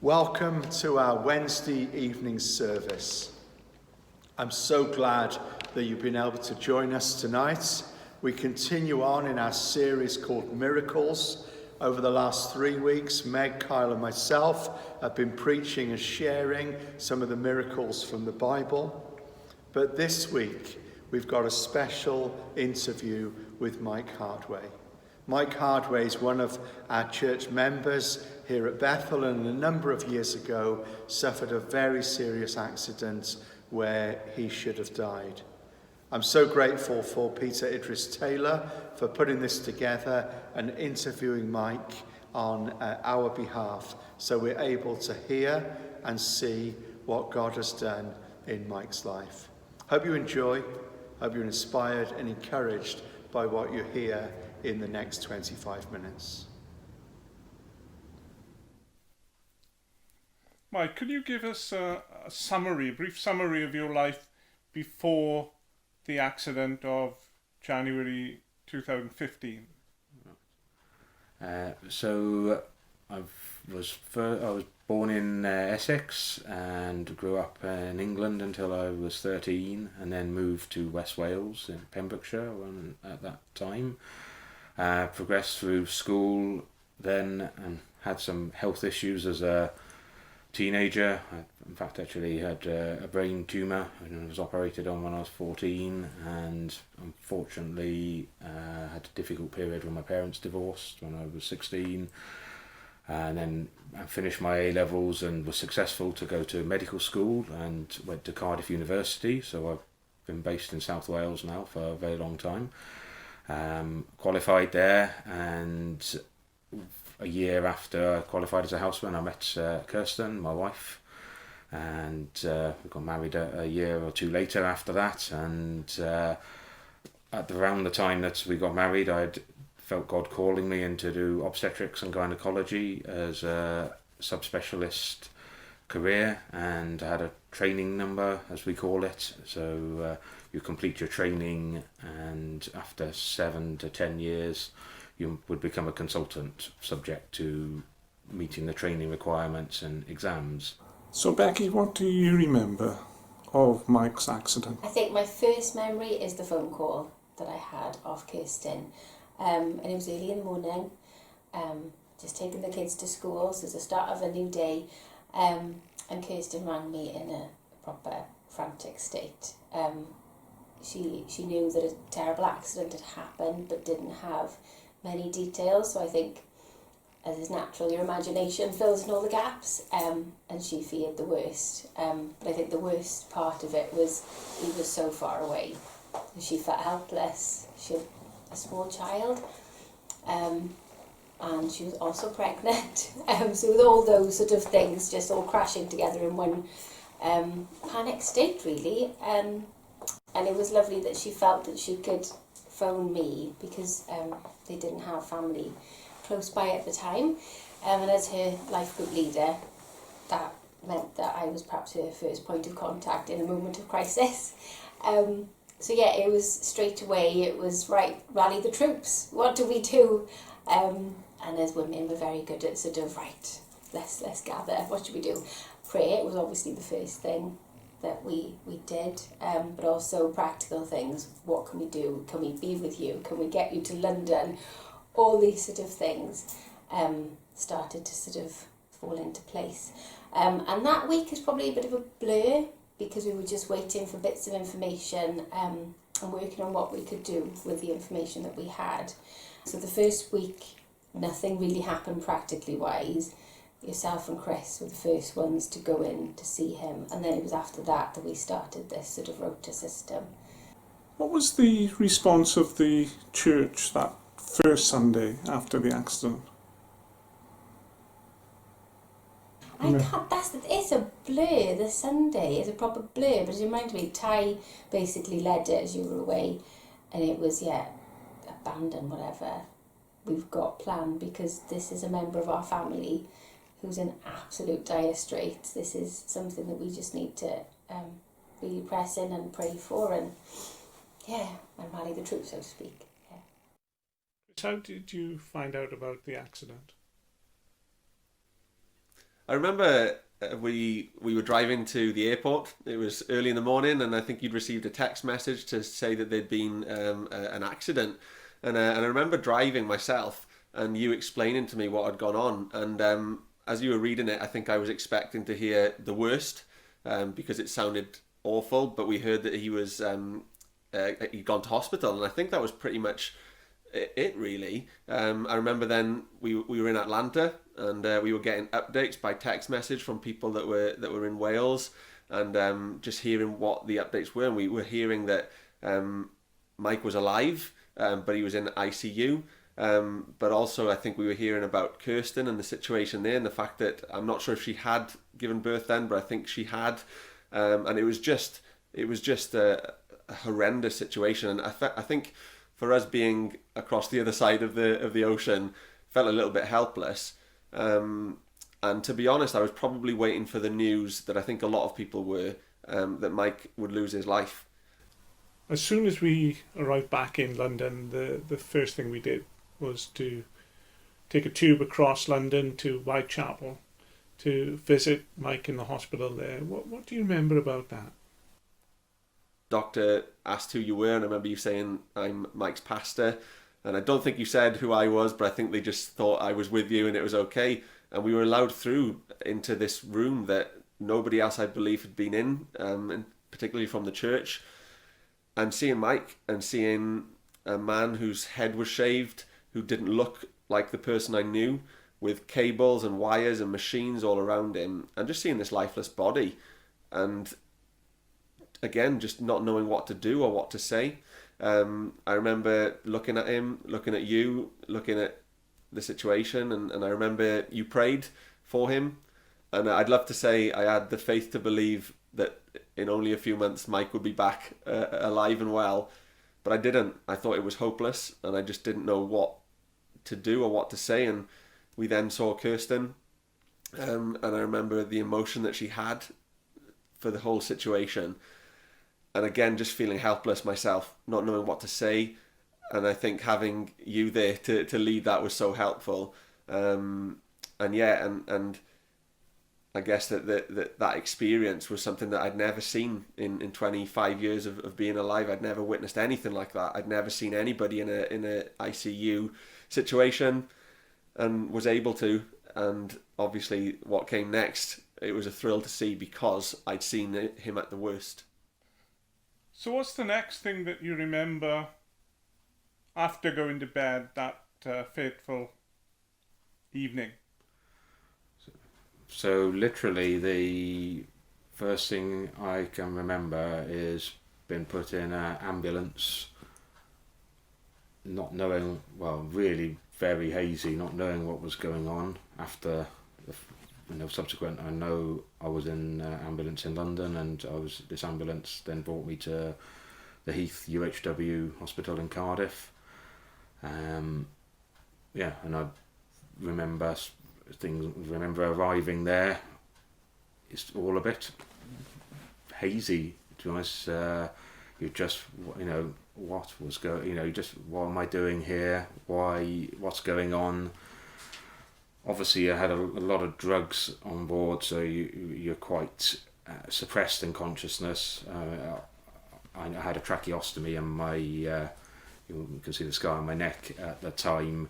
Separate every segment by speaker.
Speaker 1: Welcome to our Wednesday evening service. I'm so glad that you've been able to join us tonight. We continue on in our series called Miracles. Over the last 3 weeks, Meg, Kyle and myself have been preaching and sharing some of the miracles from the Bible. But this week, we've got a special interview with Mike Hardway. Mike Hardway is one of our church members here at Bethel, and a number of years ago suffered a very serious accident where he should have died. I'm so grateful for Peter Idris Taylor for putting this together and interviewing Mike on our behalf, so we're able to hear and see what God has done in Mike's life. Hope you enjoy, hope you're inspired and encouraged by what you hear in the next 25 minutes.
Speaker 2: Mike, could you give us a brief summary of your life before the accident of January 2015?
Speaker 3: I was born in Essex and grew up in England until I was 13, and then moved to West Wales in Pembrokeshire at that time. Progressed through school then and had some health issues as a teenager. I, in fact, actually had a brain tumour and was operated on when I was 14, and unfortunately had a difficult period when my parents divorced when I was 16, and then I finished my A-levels and was successful to go to medical school and went to Cardiff University. So I've been based in South Wales now for a very long time. Qualified there, and a year after I qualified as a houseman, I met Kirsten, my wife, and we got married a year or two later after that. And around the time that we got married, I'd felt God calling me in to do obstetrics and gynecology as a subspecialist career, and I had a training number, as we call it. So you complete your training, and after 7 to 10 years you would become a consultant, subject to meeting the training requirements and exams.
Speaker 2: So Becky, what do you remember of Mike's accident?
Speaker 4: I think my first memory is the phone call that I had off Kirsten, and it was early in the morning, just taking the kids to school, so it's the start of a new day, and Kirsten rang me in a proper frantic state. She knew that a terrible accident had happened, but didn't have many details. So I think, as is natural, your imagination fills in all the gaps, and she feared the worst. But I think the worst part of it was he was so far away. She felt helpless. She had a small child, and she was also pregnant. So with all those sort of things just all crashing together in one panic state, really. And it was lovely that she felt that she could phone me, because they didn't have family close by at the time. And as her life group leader, that meant that I was perhaps her first point of contact in a moment of crisis. So yeah, it was straight away, it was, right, rally the troops. What do we do? And as women, we're very good at sort of, right, let's gather. What should we do? Prayer was obviously the first thing that we did, but also practical things. What can we do? Can we be with you? Can we get you to London? All these sort of things started to sort of fall into place. And that week is probably a bit of a blur, because we were just waiting for bits of information and working on what we could do with the information that we had. So the first week, nothing really happened practically wise. Yourself and Chris were the first ones to go in to see him, and then it was after that that we started this sort of rota system.
Speaker 2: What was the response of the church that first Sunday after the accident?
Speaker 4: It's a blur. The Sunday is a proper blur, but it reminds me, Ty basically led it as you were away, and it was, abandon whatever we've got planned, because this is a member of our family who's in absolute dire straits. This is something that we just need to really press in and pray for, and rally the troops, so to speak. Yeah.
Speaker 2: How did you find out about the accident?
Speaker 5: I remember we were driving to the airport. It was early in the morning, and I think you'd received a text message to say that there'd been an accident. And I remember driving myself, and you explaining to me what had gone on. And as you were reading it, I think I was expecting to hear the worst, because it sounded awful. But we heard that he was he'd gone to hospital, and I think that was pretty much it really. I remember then we were in Atlanta, and we were getting updates by text message from people that were in Wales, and just hearing what the updates were. And we were hearing that Mike was alive, but he was in ICU. But also I think we were hearing about Kirsten and the situation there, and the fact that I'm not sure if she had given birth then, but I think she had, and it was just a horrendous situation. And I think for us being across the other side of the ocean, felt a little bit helpless. And to be honest, I was probably waiting for the news that I think a lot of people were, that Mike would lose his life.
Speaker 2: As soon as we arrived back in London, the first thing we did was to take a tube across London to Whitechapel to visit Mike in the hospital there. What do you remember about that?
Speaker 5: Doctor asked who you were, and I remember you saying, "I'm Mike's pastor." And I don't think you said who I was, but I think they just thought I was with you and it was okay. And we were allowed through into this room that nobody else, I believe, had been in, and particularly from the church. And seeing Mike and seeing a man whose head was shaved, who didn't look like the person I knew, with cables and wires and machines all around him, and just seeing this lifeless body. And again, just not knowing what to do or what to say. I remember looking at him, looking at you, looking at the situation, and I remember you prayed for him. And I'd love to say I had the faith to believe that in only a few months Mike would be back alive and well, but I didn't. I thought it was hopeless, and I just didn't know what to do or what to say. And we then saw Kirsten, and I remember the emotion that she had for the whole situation. And again, just feeling helpless myself, not knowing what to say. And I think having you there to lead that was so helpful. And I guess that experience was something that I'd never seen in 25 years of being alive. I'd never witnessed anything like that. I'd never seen anybody in a ICU situation, and was able to. And obviously what came next, it was a thrill to see, because I'd seen him at the worst.
Speaker 2: So what's the next thing that you remember after going to bed that fateful evening?
Speaker 3: So literally the first thing I can remember is being put in an ambulance, not knowing, well, really very hazy, not knowing what was going on. After subsequent, I know I was in ambulance in London, and this ambulance then brought me to the Heath UHW hospital in Cardiff. And I remember arriving there. It's all a bit hazy, to be honest. You just, what was going, what am I doing here? What's going on? Obviously, I had a lot of drugs on board, so you're quite suppressed in consciousness. I had a tracheostomy, and you can see the scar on my neck at the time.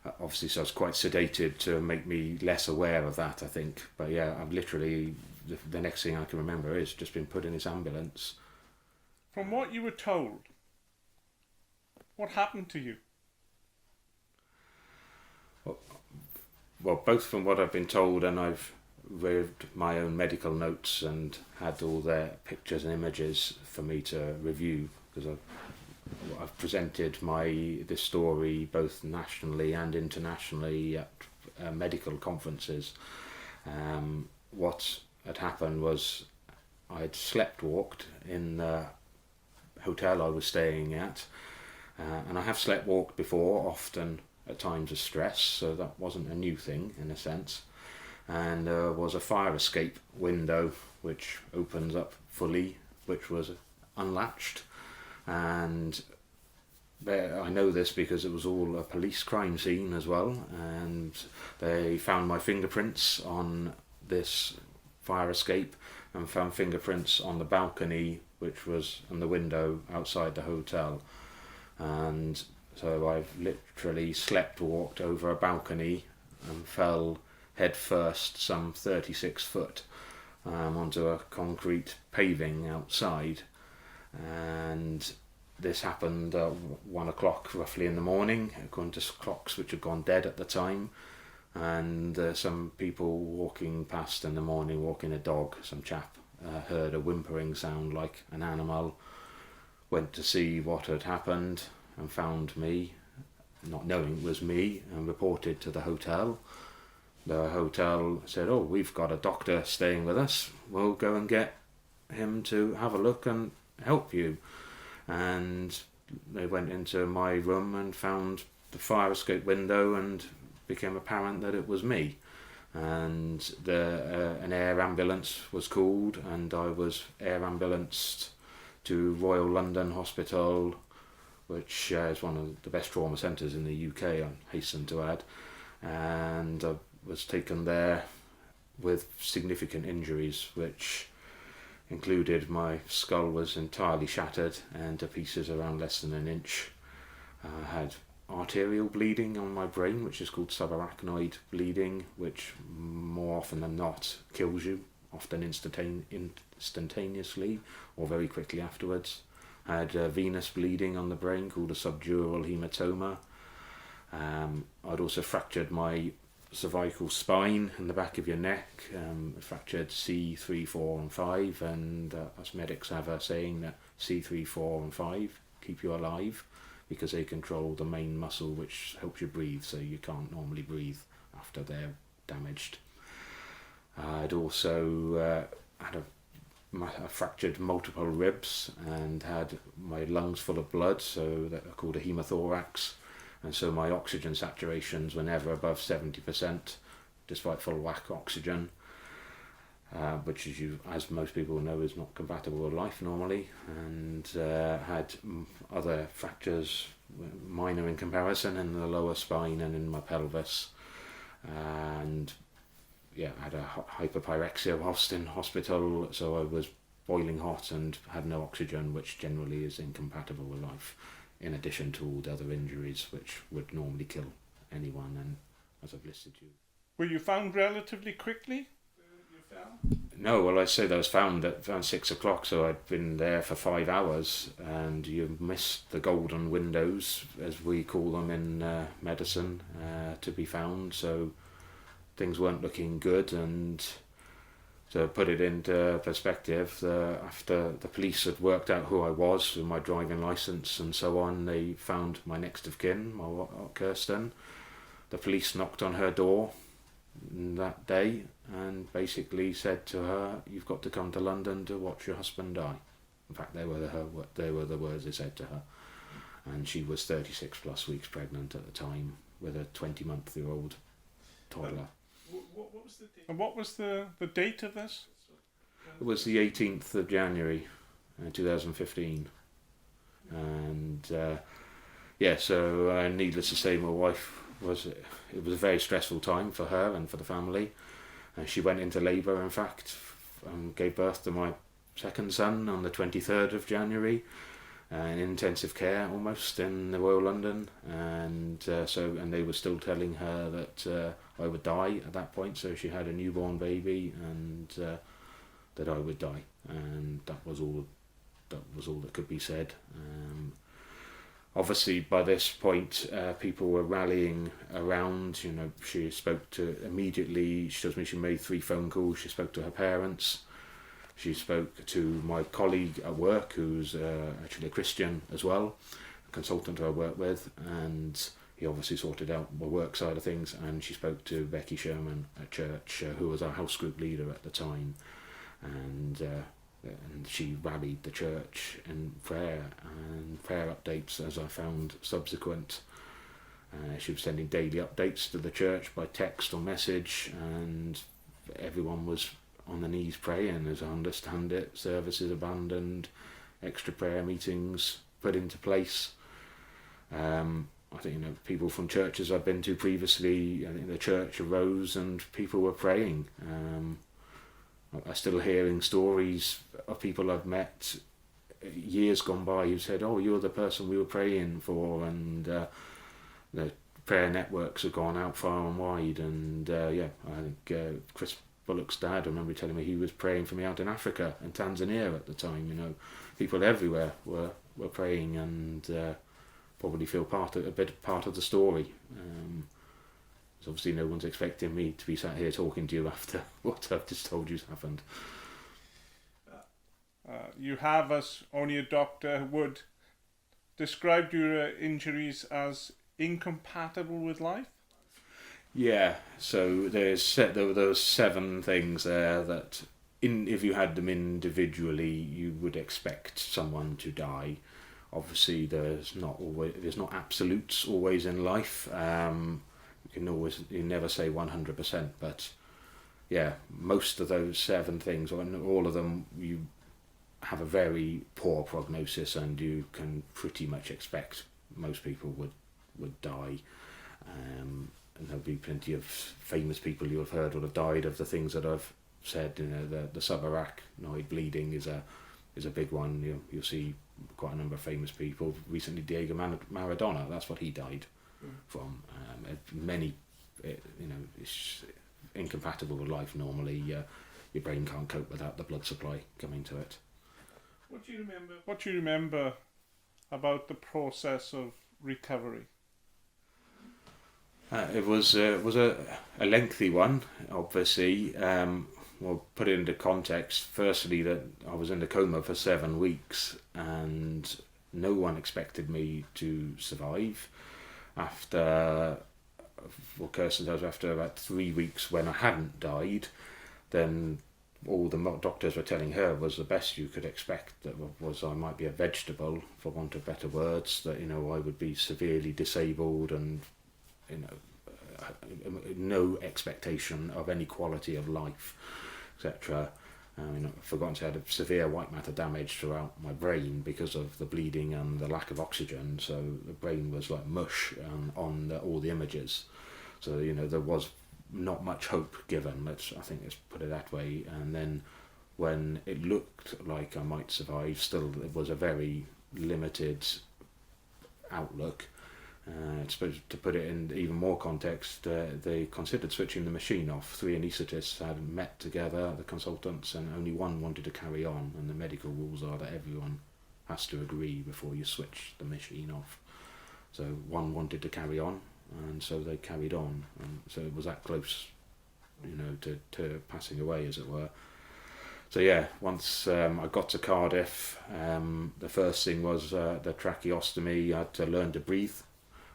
Speaker 3: Obviously, so I was quite sedated to make me less aware of that, I think. But yeah, I'm literally, the next thing I can remember is just being put in this ambulance.
Speaker 2: From what you were told, what happened to you?
Speaker 3: Well, both from what I've been told, and I've read my own medical notes and had all their pictures and images for me to review, because I've presented this story both nationally and internationally at medical conferences. What had happened was I'd slept-walked in the hotel I was staying at, and I have slept-walked before, often at times of stress, so that wasn't a new thing in a sense. And there was a fire escape window which opens up fully, which was unlatched, and I know this because it was all a police crime scene as well, and they found my fingerprints on this fire escape and found fingerprints on the balcony, which was on the window outside the hotel. And so I've literally walked over a balcony and fell head first some 36 foot onto a concrete paving outside. And this happened at 1 o'clock roughly in the morning, according to clocks which had gone dead at the time. And some people walking past in the morning, walking a dog, some chap heard a whimpering sound like an animal, went to see what had happened and found me, not knowing it was me, and reported to the hotel. The hotel said, "Oh, we've got a doctor staying with us, we'll go and get him to have a look and help you." And they went into my room and found the fire escape window, and became apparent that it was me. And an air ambulance was called, and I was air ambulanced to Royal London Hospital, which is one of the best trauma centres in the UK, I hasten to add. And I was taken there with significant injuries, which included my skull was entirely shattered and to pieces around less than an inch. I had arterial bleeding on my brain, which is called subarachnoid bleeding, which more often than not kills you, often instantaneously or very quickly afterwards. I had venous bleeding on the brain called a subdural hematoma. I'd also fractured my cervical spine in the back of your neck, fractured C3, 4 and 5, and us medics have a saying that C3, 4 and 5 keep you alive, because they control the main muscle which helps you breathe, so you can't normally breathe after they're damaged. I'd also I fractured multiple ribs and had my lungs full of blood, so that are called a hemothorax, and so my oxygen saturations were never above 70%, despite full whack oxygen, which as most people know is not compatible with life normally. And had other fractures, minor in comparison, in the lower spine and in my pelvis. And I had a hyperpyrexia whilst in hospital, so I was boiling hot and had no oxygen, which generally is incompatible with life, in addition to all the other injuries which would normally kill anyone, and as I've listed you.
Speaker 2: Were you found relatively quickly? You fell?
Speaker 3: No, well, I say I was found at around 6 o'clock, so I'd been there for 5 hours, and you missed the golden windows, as we call them in medicine, to be found, so things weren't looking good. And to put it into perspective, after the police had worked out who I was with my driving licence and so on, they found my next of kin, my Kirsten. The police knocked on her door that day and basically said to her, "You've got to come to London to watch your husband die." In fact, they were the words they said to her. And she was 36 plus weeks pregnant at the time with a 20-month-old toddler.
Speaker 2: What was the date? And what was the date of this?
Speaker 3: It was the 18th of January 2015. And so needless to say, my wife it was a very stressful time for her and for the family. And she went into labour, in fact, and gave birth to my second son on the 23rd of January, in intensive care almost in the Royal London. And and they were still telling her that I would die at that point, so she had a newborn baby, and that I would die, and that was all that could be said. Obviously, by this point, people were rallying around. She spoke to immediately. She tells me she made 3 phone calls. She spoke to her parents. She spoke to my colleague at work, who's actually a Christian as well, a consultant who I work with, and he obviously sorted out the work side of things. And she spoke to Becky Sherman at church, who was our house group leader at the time, and she rallied the church in prayer and prayer updates, as I found subsequent. She was sending daily updates to the church by text or message, and everyone was on their knees praying, as I understand it. Services abandoned, extra prayer meetings put into place. I think, you know, people from churches I've been to previously, I think the church arose and people were praying. I'm still hearing stories of people I've met years gone by who said, "Oh, you're the person we were praying for," and the prayer networks have gone out far and wide. And yeah, I think Chris Bullock's dad, I remember telling me he was praying for me out in Africa and Tanzania at the time. You know, people everywhere were praying, and probably feel a bit part of the story. So obviously no one's expecting me to be sat here talking to you after what I've just told you's happened.
Speaker 2: You have, as only a doctor would, described your injuries as incompatible with life?
Speaker 3: Yeah, so there were those 7 things there that, if you had them individually, you would expect someone to die. Obviously, there's not absolutes always in life. You never say 100%, but yeah, most of those 7 things, or all of them, you have a very poor prognosis, and you can pretty much expect most people would die. And there'll be plenty of famous people you have heard would have died of the things that I've said. You know, the subarachnoid bleeding is a big one. You'll see quite a number of famous people. Recently, Diego Maradona, that's what he died from. Many, it's incompatible with life normally. Your brain can't cope without the blood supply coming to it.
Speaker 2: What do you remember about the process of recovery?
Speaker 3: It was a lengthy one, obviously. We'll put it into context. Firstly, that I was in a coma for 7 weeks, and no one expected me to survive. After about 3 weeks, when I hadn't died, then all the doctors were telling her was the best you could expect. That was I might be a vegetable, for want of better words. That I would be severely disabled, and no expectation of any quality of life, etc. I've forgotten to have severe white matter damage throughout my brain because of the bleeding and the lack of oxygen. So the brain was like mush on all the images. So there was not much hope given. Let's put it that way. And then when it looked like I might survive, still it was a very limited outlook. To put it in even more context, they considered switching the machine off. 3 anaesthetists had met together, the consultants, and only one wanted to carry on. And the medical rules are that everyone has to agree before you switch the machine off. So one wanted to carry on, and so they carried on. And so it was that close, to passing away, as it were. So yeah, once I got to Cardiff, the first thing was the tracheostomy. I had to learn to breathe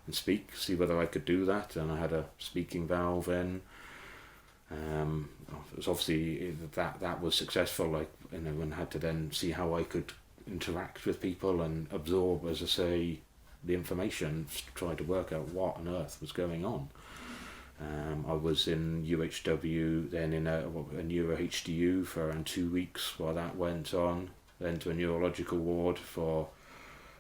Speaker 3: and speak, see whether I could do that, and I had a speaking valve in. It was obviously that was successful, and had to then see how I could interact with people and absorb, as I say, the information, try to work out what on earth was going on. I was in UHW, then in a neuro HDU for around 2 weeks while that went on, then to a neurological ward for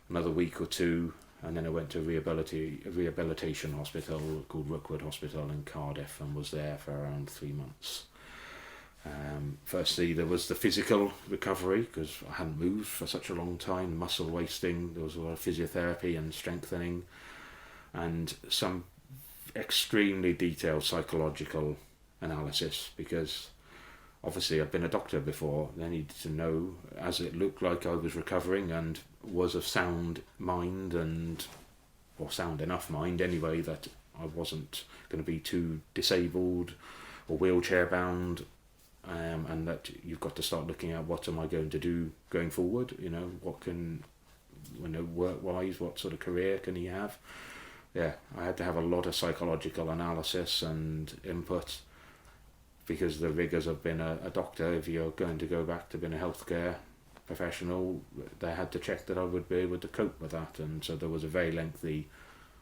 Speaker 3: another week or 2, and then I went to a rehabilitation hospital called Rookwood Hospital in Cardiff, and was there for around 3 months. Firstly, there was the physical recovery, because I hadn't moved for such a long time, muscle wasting. There was a lot of physiotherapy and strengthening, and some extremely detailed psychological analysis, because obviously I've been a doctor before. They needed to know, as it looked like I was recovering and was of sound mind, or sound enough mind anyway, that I wasn't going to be too disabled or wheelchair bound, and that you've got to start looking at what am I going to do going forward. What can, work wise, what sort of career can he have. Yeah, I had to have a lot of psychological analysis and input, because the rigours of being a doctor, if you're going to go back to being a healthcare professional, they had to check that I would be able to cope with that. And so there was a very lengthy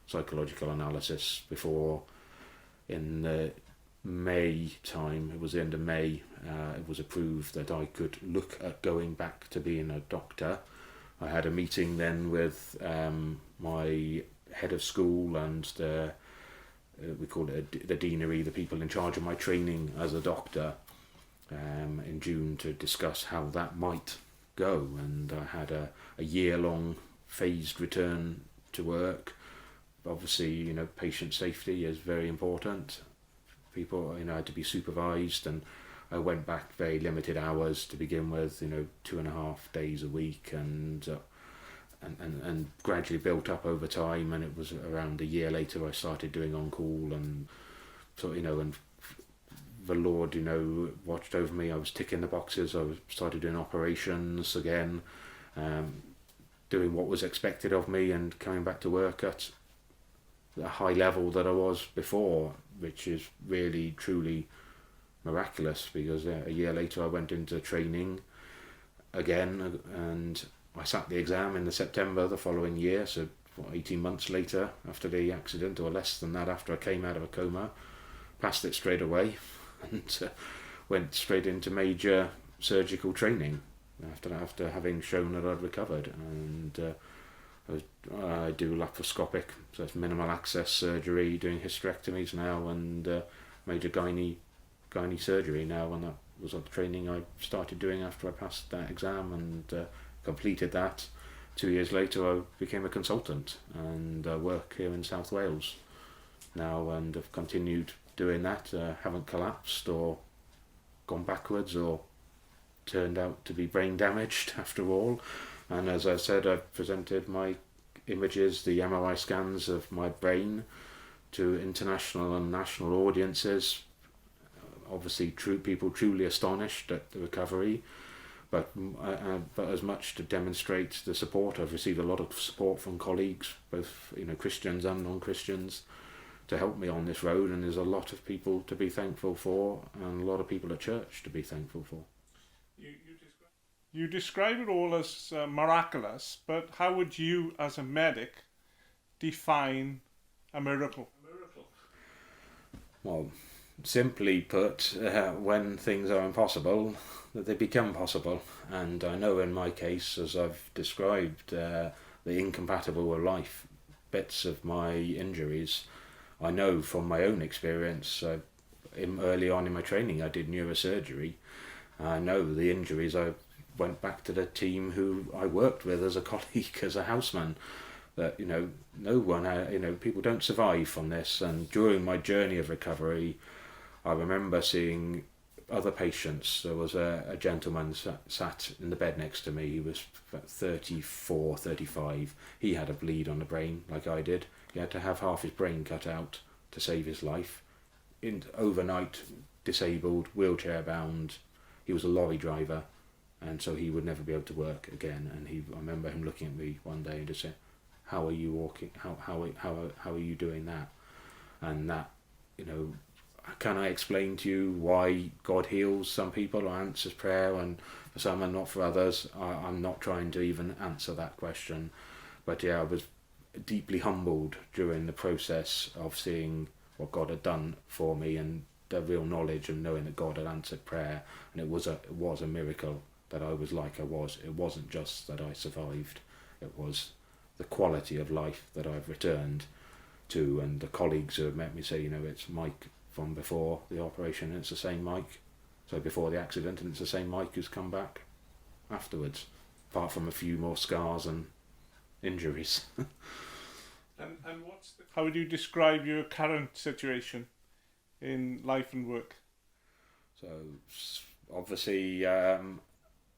Speaker 3: psychological analysis before, in the May time, it was the end of May, it was approved that I could look at going back to being a doctor. I had a meeting then with my head of school and we call it the deanery, the people in charge of my training as a doctor, in June to discuss how that might go. And I had a year-long phased return to work. Obviously, patient safety is very important. People, had to be supervised, and I went back very limited hours to begin with, 2.5 days a week, and gradually built up over time. And it was around a year later I started doing on call, and so and the Lord watched over me. I was ticking the boxes. I started doing operations again, doing what was expected of me, and coming back to work at a high level that I was before, which is really truly miraculous, because a year later I went into training again, and I sat the exam in the September the following year, so 18 months later after the accident, or less than that, after I came out of a coma, passed it straight away, and went straight into major surgical training after having shown that I'd recovered. And I do laparoscopic, so it's minimal access surgery, doing hysterectomies now, and major gynae surgery now, and that was the training I started doing after I passed that exam and completed that. 2 years later I became a consultant, and work here in South Wales now, and have continued doing that. Haven't collapsed or gone backwards or turned out to be brain damaged after all. And as I said, I've presented my images, the MRI scans of my brain, to international and national audiences. Obviously, people truly astonished at the recovery, but as much to demonstrate the support. I've received a lot of support from colleagues, both Christians and non-Christians, to help me on this road, and there's a lot of people to be thankful for, and a lot of people at church to be thankful for.
Speaker 2: You describe it all as miraculous, but how would you, as a medic, define a miracle?
Speaker 3: Well, simply put, when things are impossible, that they become possible. And I know in my case, as I've described, the incompatible with life bits of my injuries, I know from my own experience. Early on in my training I did neurosurgery. I know the injuries. I went back to the team who I worked with as a colleague, as a houseman, that no one, people don't survive from this. And during my journey of recovery, I remember seeing other patients. There was a gentleman sat in the bed next to me. He was 34, 35. He had a bleed on the brain like I did. He had to have half his brain cut out to save his life. Overnight, disabled, wheelchair bound. He was a lorry driver, and so he would never be able to work again. And I remember him looking at me one day and just saying, "How are you walking? How are you doing that?" And that, can I explain to you why God heals some people or answers prayer and for some and not for others? I'm not trying to even answer that question, but I was deeply humbled during the process of seeing what God had done for me, and the real knowledge of knowing that God had answered prayer, and it was a miracle that I was like I was. It wasn't just that I survived, it was the quality of life that I've returned to. And the colleagues who have met me say, it's Mike from before the operation, and it's the same Mike, so before the accident, and it's the same Mike who's come back afterwards, apart from a few more scars and injuries.
Speaker 2: And how would you describe your current situation in life and work?
Speaker 3: So obviously I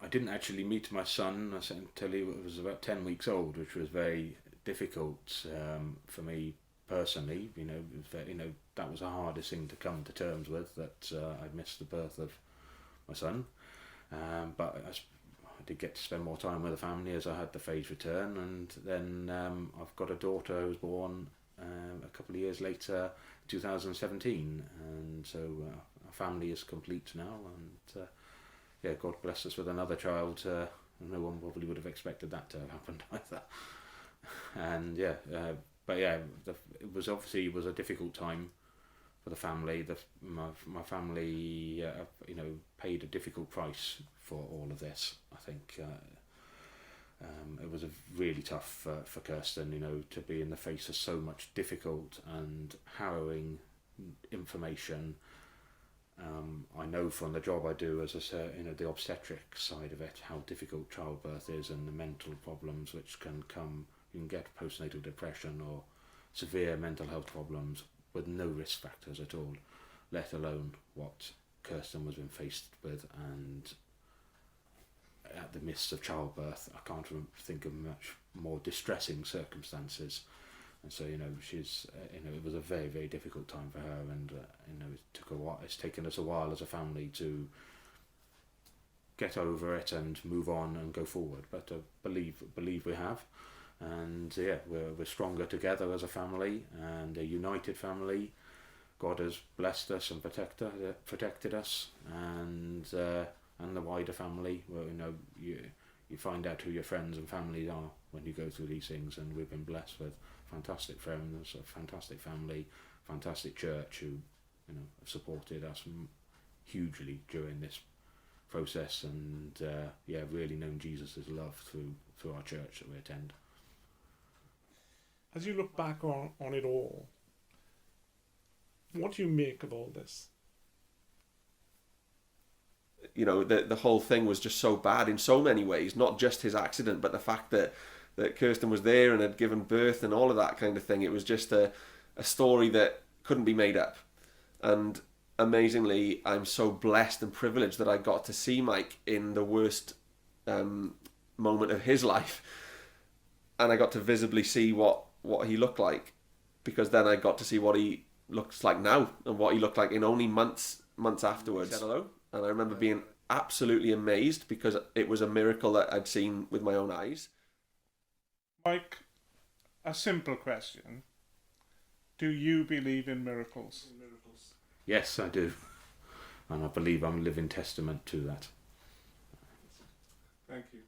Speaker 3: didn't actually meet my son until he was about 10 weeks old, which was very difficult for me personally. That was the hardest thing to come to terms with, that I'd missed the birth of my son. But I did get to spend more time with the family as I had the phased return, and then I've got a daughter who was born a couple of years later, 2017, and so our family is complete now, and God bless us with another child. No one probably would have expected that to have happened either. And it was a difficult time for the family. My family paid a difficult price for all of this, I think, It was a really tough for Kirsten, you know, to be in the face of so much difficult and harrowing information. I know from the job I do as the obstetric side of it, how difficult childbirth is and the mental problems which can come. You can get postnatal depression or severe mental health problems with no risk factors at all, let alone what Kirsten was being faced with. And at the midst of childbirth, I can't think of much more distressing circumstances. And so, you know, she's, it was a very, very difficult time for her, and it took a while. It's taken us a while as a family to get over it and move on and go forward. But believe we have, and yeah, we're stronger together as a family and a united family. God has blessed us and protected us, and the wider family. Well, you know, you find out who your friends and family are when you go through these things, and we've been blessed with fantastic friends, a fantastic family, fantastic church who, you know, have supported us hugely during this process, and really known Jesus' love through our church that we attend.
Speaker 2: As you look back on it all, what do you make of all this?
Speaker 5: You know, the whole thing was just so bad in so many ways, not just his accident, but the fact that Kirsten was there and had given birth and all of that kind of thing. It was just a story that couldn't be made up. And amazingly, I'm so blessed and privileged that I got to see Mike in the worst moment of his life. And I got to visibly see what he looked like, because then I got to see what he looks like now and what he looked like in only months afterwards. He said hello. And I remember being absolutely amazed, because it was a miracle that I'd seen with my own eyes.
Speaker 2: Mike, a simple question. Do you believe in miracles?
Speaker 3: Yes, I do. And I believe I'm a living testament to that.
Speaker 2: Thank you.